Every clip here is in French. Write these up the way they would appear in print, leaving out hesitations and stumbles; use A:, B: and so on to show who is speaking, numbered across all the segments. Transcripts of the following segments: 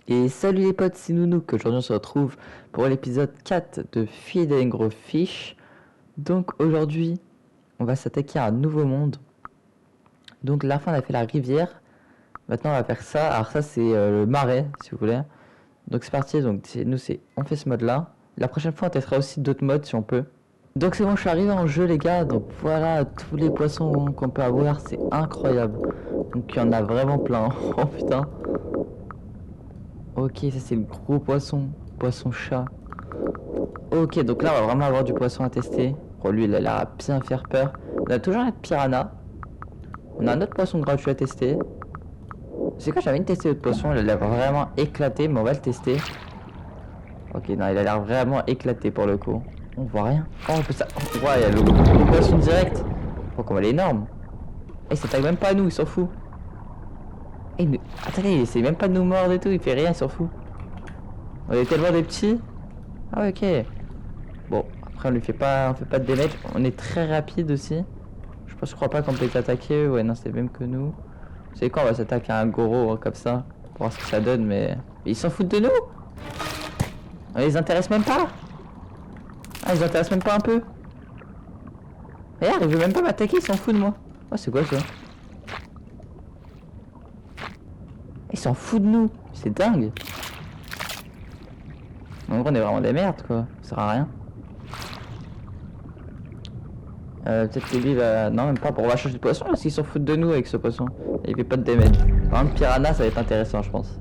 A: Et salut les potes, c'est Nounouk. Aujourd'hui on se retrouve pour l'épisode 4 de Feed and Grow Fish. Donc aujourd'hui on va s'attaquer à un nouveau monde. Donc la fin on a fait la rivière. Maintenant on va faire ça. Alors ça c'est le marais si vous voulez. Donc c'est parti, donc on fait ce mode là. La prochaine fois on testera aussi d'autres modes si on peut. Donc c'est bon, je suis arrivé en jeu les gars. Donc voilà tous les poissons qu'on peut avoir, c'est incroyable. Donc il y en a vraiment plein. Oh putain. Ok, ça c'est le gros poisson, poisson chat. Ok, donc là on va vraiment avoir du poisson à tester. Bon, lui il a l'air à bien faire peur. On a toujours un piranha. On a un autre poisson gratuit à tester. C'est quoi, j'avais une tester l'autre poisson, il a l'air vraiment éclaté, mais on va le tester. Ok, non, il a l'air vraiment éclaté pour le coup. On voit rien. Oh, on peut ça. Oh, ouais, il y a le poisson direct. Oh, comment il est énorme. Eh, il s'attaque même pas à nous, il s'en fout. Eh, attendez, il essaie même pas de nous mordre et tout, il fait rien, il s'en fout. On est tellement des petits. Ah, ouais, ok. Bon, après on fait pas de damage. On est très rapide aussi. Je crois pas qu'on peut les attaquer. Ouais, non, c'est même que nous. C'est quand on va s'attaquer à un goro comme ça pour voir ce que ça donne, mais ils s'en foutent de nous. On les intéresse même pas. Ah, ils intéressent même pas un peu. Regarde, il veut même pas m'attaquer, il s'en fout de moi. Oh, c'est quoi ça? Il s'en fout de nous. C'est dingue. En gros, on est vraiment des merdes quoi. Ça sert à rien. Peut-être que lui va... Non, même pas, on va changer de poisson parce qu'ils s'en foutent de nous avec ce poisson. Et il fait pas de damage. Par contre, piranha, ça va être intéressant, je pense.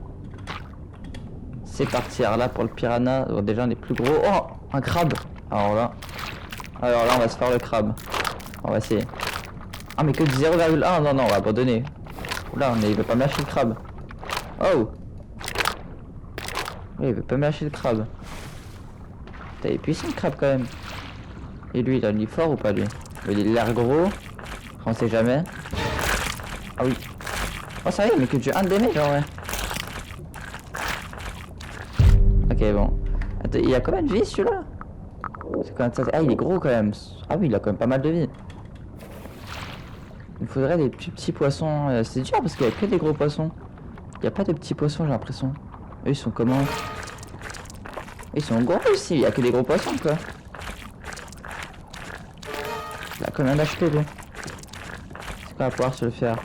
A: C'est parti, alors là, pour le piranha, bon, déjà, on est plus gros. Oh, un crabe. Alors là, on va se faire le crabe. On va essayer. Ah, mais que du 0,1. Non, non, on va abandonner. Oula, mais il veut pas me lâcher le crabe. Oh. Oui, il veut pas me lâcher le crabe. Putain, il est puissant, le crabe, quand même. Et lui, il a mis fort ou pas, lui? Il a l'air gros. On sait jamais. Ah oui. Oh ça y est, mais que tu as un damage en vrai. Ok bon. Attends, il a combien de vie celui-là? C'est quand même ça. Ah il est gros quand même. Ah oui il a quand même pas mal de vie. Il faudrait des petits poissons. C'est dur parce qu'il y a que des gros poissons. Il n'y a pas de petits poissons j'ai l'impression. Eux ils sont comment? Ils sont gros aussi, il y a que des gros poissons quoi. Il a combien d'HP lui? C'est pas à pouvoir se le faire.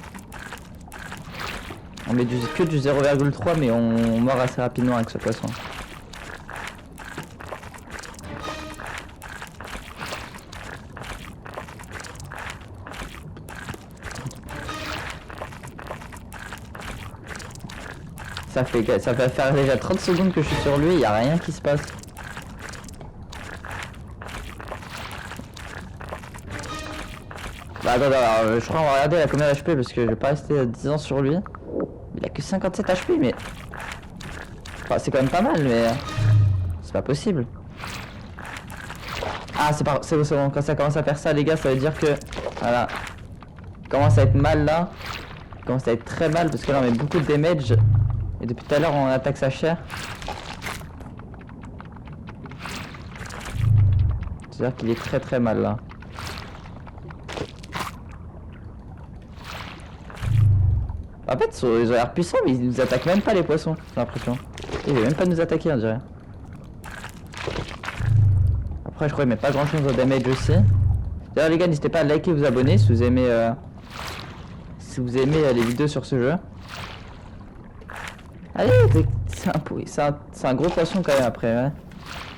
A: On met que du 0,3 mais on meurt assez rapidement avec ce poisson. Ça va faire déjà 30 secondes que je suis sur lui, il n'y a rien qui se passe. Bah attends, je crois qu'on va regarder la combien d'HP parce que je vais pas rester 10 ans sur lui. Il a que 57 HP mais... Enfin, c'est quand même pas mal mais... C'est pas possible. Ah c'est bon, quand ça commence à faire ça les gars ça veut dire que... Voilà. Il commence à être mal là. Il commence à être très mal parce que là on met beaucoup de damage. Et depuis tout à l'heure on attaque sa chair. C'est-à-dire qu'il est très très mal là. En fait ils ont l'air puissants mais ils nous attaquent même pas les poissons, j'ai l'impression. Il veut même pas nous attaquer on dirait. Après je crois qu'il met pas grand chose au damage aussi. D'ailleurs les gars n'hésitez pas à liker et vous abonner si vous aimez les vidéos sur ce jeu. Allez, c'est un gros poisson quand même après, ouais.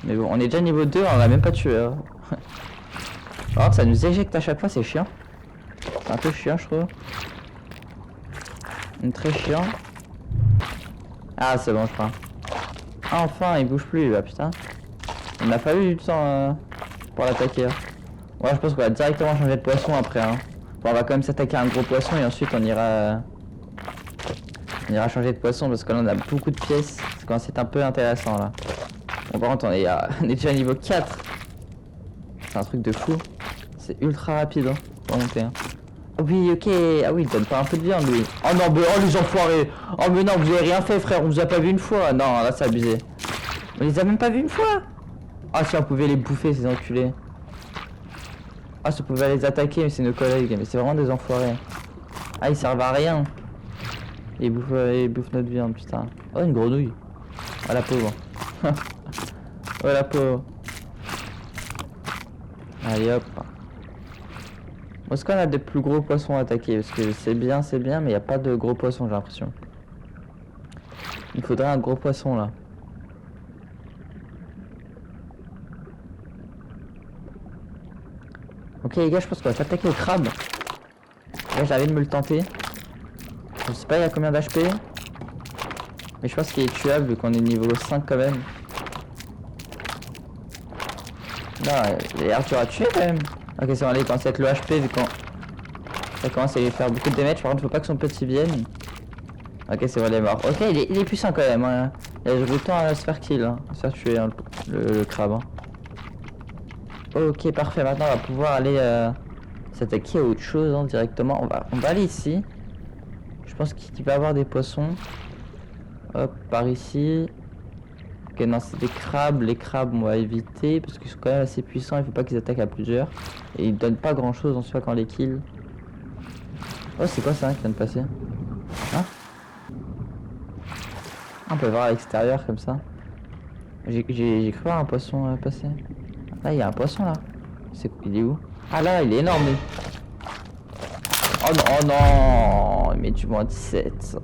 A: Mais bon, on est déjà niveau 2, on l'a même pas tué. Hein. Par contre, ça nous éjecte à chaque fois, c'est chiant. C'est un peu chiant, je trouve. Très chiant. Ah, c'est bon, je crois. Ah, enfin, il bouge plus, là, putain. On n'a pas eu du temps pour l'attaquer. Ouais, je pense qu'on va directement changer de poisson après. Hein. Bon, on va quand même s'attaquer à un gros poisson et ensuite on ira changer de poisson parce que là on a beaucoup de pièces. Ça commence à être un peu intéressant là. Bon, par contre, on est déjà à niveau 4. C'est un truc de fou. C'est ultra rapide hein, pour monter. Hein. Oh oui, ok. Ah oui, il donne pas un peu de viande lui. Oh non, mais oh les enfoirés. Oh mais non, vous avez rien fait frère, on vous a pas vu une fois. Non, là c'est abusé. On les a même pas vus une fois. Ah si, on pouvait les bouffer ces enculés. Ah, ça pouvait les attaquer, mais c'est nos collègues. Mais c'est vraiment des enfoirés. Ah, ils servent à rien. Ils bouffent notre viande, putain. Oh, une grenouille. Oh la pauvre. Oh la pauvre. Allez hop. Est-ce qu'on a des plus gros poissons à attaquer? Parce que c'est bien, mais il n'y a pas de gros poissons, j'ai l'impression. Il faudrait un gros poisson là. Ok les gars, je pense qu'on va s'attaquer au crabe. Là j'avais de me le tenter. Je sais pas il y a combien d'HP. Mais je pense qu'il est tuable vu qu'on est niveau 5 quand même. Non, il a l'air dur à tuer quand même. Ok c'est bon, allez, il commence à être le HP vu qu'on... Ça commence à lui faire beaucoup de damage, par contre faut pas que son petit vienne. Ok c'est bon, il est mort. Ok il est puissant quand même, hein. Il a eu le temps à se faire kill, hein. À se faire tuer hein, le crabe. Hein. Ok parfait, maintenant on va pouvoir aller s'attaquer à autre chose hein, directement. On va aller ici. Je pense qu'il va y avoir des poissons. Hop, par ici. Ok non c'est des crabes, les crabes on va éviter parce qu'ils sont quand même assez puissants, il faut pas qu'ils attaquent à plusieurs. Et ils donnent pas grand chose en soi quand on les kill. Oh c'est quoi ça qui vient de passer? Hein? On peut voir à l'extérieur comme ça. J'ai cru voir un poisson passer. Là il y a un poisson là. Il est où? Ah là il est énorme lui. Oh non, oh non. Il met du moins 17.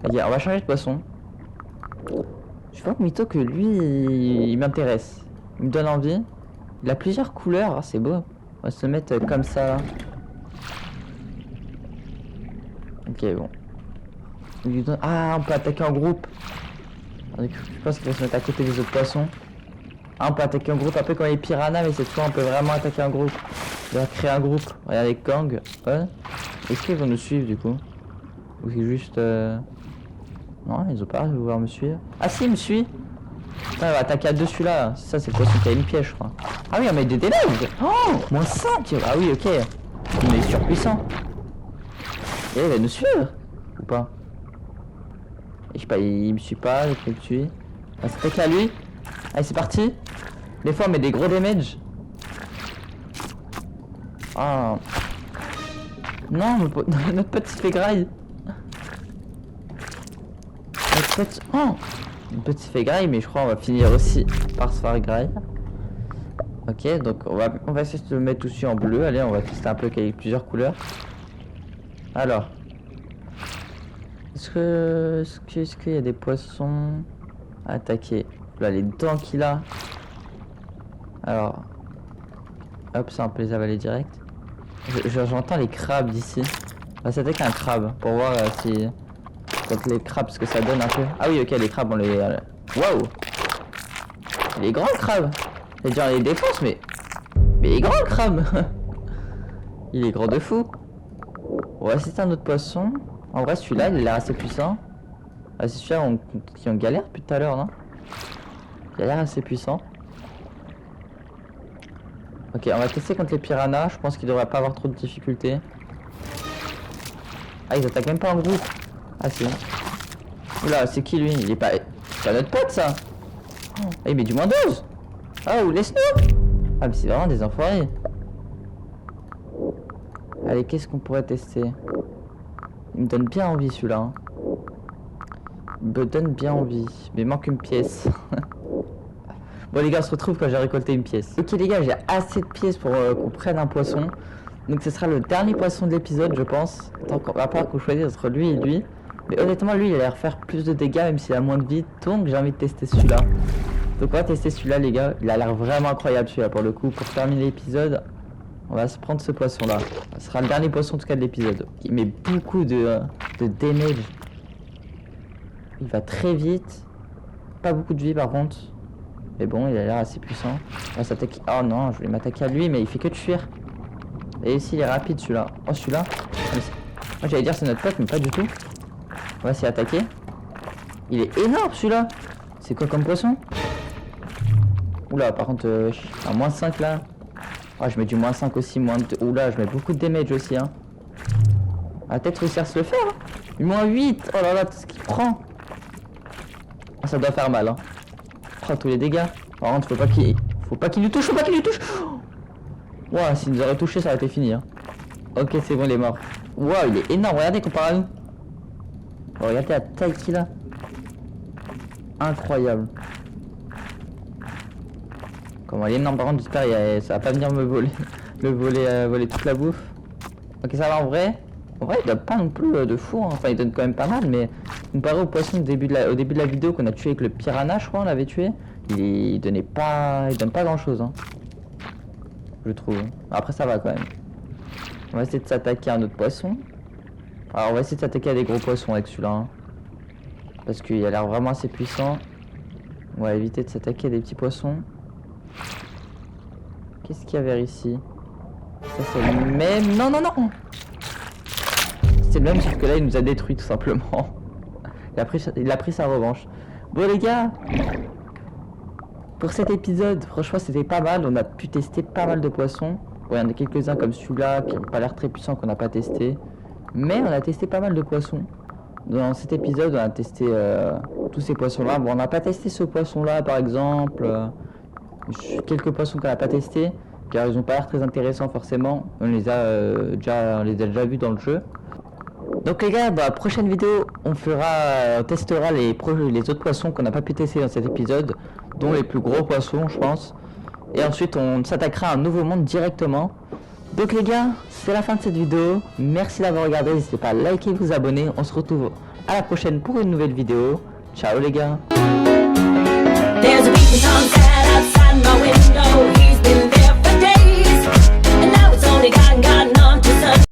A: Ok on va changer de poisson. Je vois que Mito que lui il m'intéresse. Il me donne envie. Il a plusieurs couleurs, ah, c'est beau. On va se mettre comme ça. Ok bon. Ah on peut attaquer en groupe. Je pense qu'il va se mettre à côté des autres poissons. Ah, on peut attaquer en groupe un peu comme les piranhas, mais cette fois on peut vraiment attaquer en groupe. On va créer un groupe. Regardez Kang. Ouais. Est-ce qu'ils vont nous suivre du coup? Ou c'est juste... Non, ils ont pas vouloir me suivre. Ah si, il me suit. Putain, il va attaquer à deux celui-là. Ça, c'est le poisson qui a une piège, je crois. Ah oui, on met des dégâts. Oh, moins 5. Ah oui, ok. Il est surpuissant. Et il va nous suivre. Ou pas? Je sais pas, il me suit pas, il peut le tuer. On va s'attaquer à lui. Allez, c'est parti. Des fois, on met des gros damage. Ah. Non, notre pote il fait graille. Notre pote... Oh, notre pote il fait graille, mais je crois qu'on va finir aussi par se faire graille. Ok, donc on va essayer de se mettre aussi en bleu. Allez, on va tester un peu avec plusieurs couleurs. Alors. Est-ce qu'il y a des poissons à attaquer? Là, les dents qu'il a. Alors. Hop, ça on peut les avaler direct. J'entends les crabes d'ici. On va s'attaquer à un crabe pour voir si... Donc les crabes, ce que ça donne un peu. Ah oui, ok, les crabes, on les... Waouh! Il est grand le crabe! C'est-à-dire, on les défonce, mais... Mais il est grand le crabe! Il est grand de fou! On va essayer un autre poisson. En vrai, celui-là, il a l'air assez puissant. Ah, c'est celui-là qui en galère depuis tout à l'heure, non? Il a l'air assez puissant. Ok, on va tester contre les piranhas. Je pense qu'il devrait pas avoir trop de difficultés. Ah, ils attaquent même pas en groupe. Ah, si. Oula, c'est qui lui? Il est pas... C'est pas notre pote, ça. Ah, il met du moins 12. Oh, laisse-nous. Ah, mais c'est vraiment des enfoirés. Allez, qu'est-ce qu'on pourrait tester? Il me donne bien envie, celui-là. Hein. Il me donne bien envie. Mais il manque une pièce. Bon les gars, on se retrouve quand j'ai récolté une pièce. Ok les gars, j'ai assez de pièces pour qu'on prenne un poisson. Donc ce sera le dernier poisson de l'épisode je pense. Tant qu'on va pas qu'on choisisse entre lui et lui. Mais honnêtement lui il a l'air faire plus de dégâts même s'il a moins de vie. Donc j'ai envie de tester celui-là. Donc on va tester celui-là les gars. Il a l'air vraiment incroyable celui-là pour le coup. Pour terminer l'épisode, on va se prendre ce poisson là. Ce sera le dernier poisson en tout cas de l'épisode. Il met beaucoup de damage. Il va très vite. Pas beaucoup de vie par contre. Mais bon, il a l'air assez puissant. On va s'attaquer. Oh non, je voulais m'attaquer à lui, mais il fait que de fuir. Et ici, il est rapide celui-là. Oh, celui-là. Moi, j'allais dire c'est notre pote, mais pas du tout. On va s'y attaquer. Il est énorme celui-là. C'est quoi comme poisson? Oula, par contre, un moins 5 là. Ah, je mets du moins 5 aussi, moins de... Oula, je mets beaucoup de damage aussi, hein. On va peut-être réussir à se le faire, hein. Moins 8. Oh là là, tout ce qu'il prend. Ah, ça doit faire mal, hein. Oh, tous les dégâts. Par contre, faut pas qu'il lui touche, faut pas qu'il lui touche. Ouah, s'il nous aurait touché, ça aurait été fini. Hein. Ok, c'est bon, il est mort. Ouah, il est énorme. Regardez comparé à nous. Oh, regardez la taille qu'il a. incroyable. Comment elle est énorme, par contre j'espère ça va pas venir me voler voler toute la bouffe. Ok, ça va en vrai. En vrai il donne pas non plus de fou, hein. Enfin il donne quand même pas mal, mais comparé au poisson au début de la vidéo qu'on a tué avec le piranha, je crois on l'avait tué, il donne pas grand chose, hein. Je trouve. Après ça va quand même. On va essayer de s'attaquer à un autre poisson. Alors on va essayer de s'attaquer à des gros poissons avec celui-là, hein. Parce qu'il a l'air vraiment assez puissant. On va éviter de s'attaquer à des petits poissons. Qu'est-ce qu'il y a vers ici? Ça c'est le même... Non, non, non! C'est le même, sauf que là il nous a détruit tout simplement. Il a pris sa revanche. Bon les gars, pour cet épisode, franchement c'était pas mal. On a pu tester pas mal de poissons. Bon, il y en a quelques-uns comme celui-là qui n'ont pas l'air très puissant qu'on n'a pas testé. Mais on a testé pas mal de poissons. Dans cet épisode, on a testé tous ces poissons-là. Bon, on n'a pas testé ce poisson-là, par exemple. Quelques poissons qu'on n'a pas testé, car ils n'ont pas l'air très intéressants forcément. On les a déjà vus dans le jeu. Donc les gars, dans la prochaine vidéo, on testera les autres poissons qu'on n'a pas pu tester dans cet épisode, dont les plus gros poissons, je pense. Et ensuite, on s'attaquera à un nouveau monde directement. Donc les gars, c'est la fin de cette vidéo. Merci d'avoir regardé, n'hésitez pas à liker et vous abonner. On se retrouve à la prochaine pour une nouvelle vidéo. Ciao les gars. There's a beating outside my window. He's been